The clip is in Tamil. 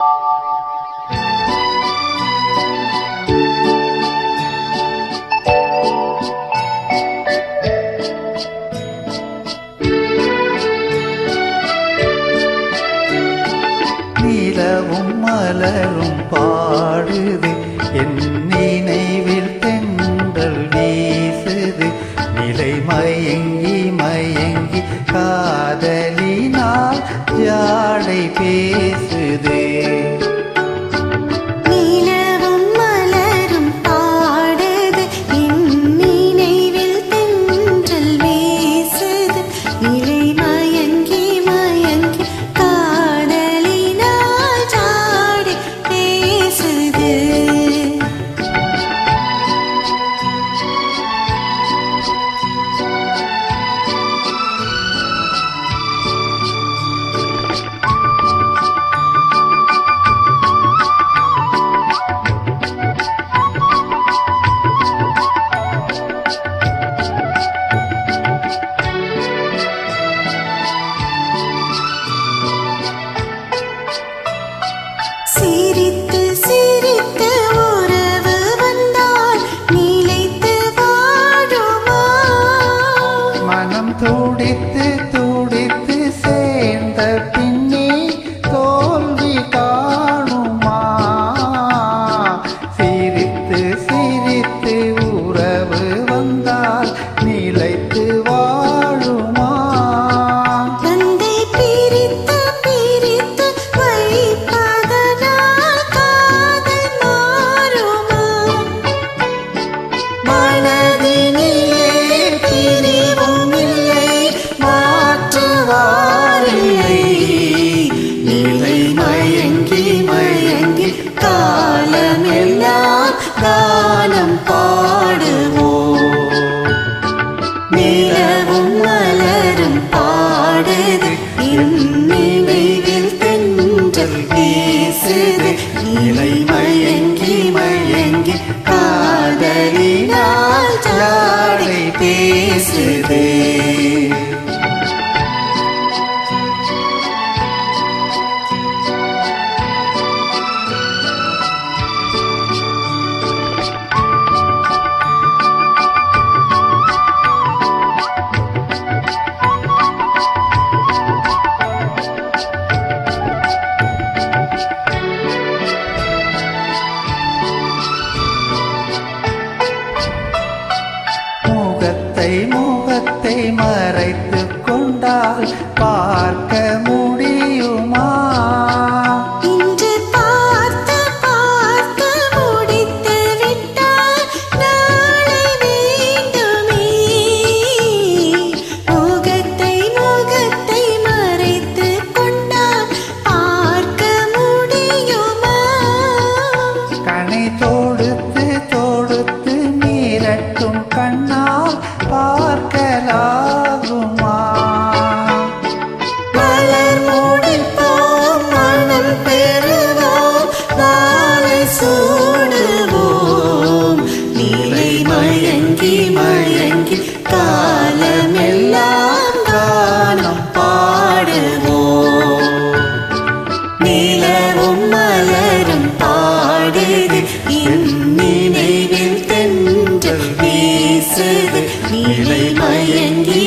நிலவும் மலரும் பாடுது, என் நினைவில் தென்றல் வீசுது. நிலை மயங்கி மயங்கி காதலினால் ஜாடை பேசுது. சிரித்து சிரித்து உறவு வந்தால் நிலைத்து வாழுமா? மனம் துடித்து துடித்து சேர்ந்த பின்னே தோல்வி காணுமா? சிரித்து சிரித்து உறவு வந்தால் நிலைத்து வாழுமா? தந்தை பிரித்து பிரித்து வைப்பதனால் காதல் மாறுமா? மனதினிலே பிரிவும் இல்லை, மாற்றுவாரில்லை. நிலை மயங்கி மயங்கி காலமெல்லாம் கானம் பாடுவோம். நிலவும் மலரும் பாடுது, என் நினைவில் தென்றல் வீசுது. நிலை மயங்கி மயங்கி காதலினால் ஜாடை பேசுது. முகத்தை மறைத்து கொண்டால் பார்க்க முடியுமா? இன்று பார்த்து பார்த்து முடித்து விட்டால் நாளை வேண்டுமே. முகத்தை மறைத்து கொண்டால் பார்க்க முடியுமா? கனை தொடுத்து தொடுத்து மீறட்டும் கண்ணால் பார்க்கலாகுமா? மலர் முடிப்போம், மனம் பெறுவோம், மாலை சூடுவோம். நிலை மயங்கி மயங்கி காலமெல்லாம் கானம் பாடுவோம். நிலவும் மலரும் பாடுது, என் நினைவில் தென்றல் வீசுது. நிலை மயங்கி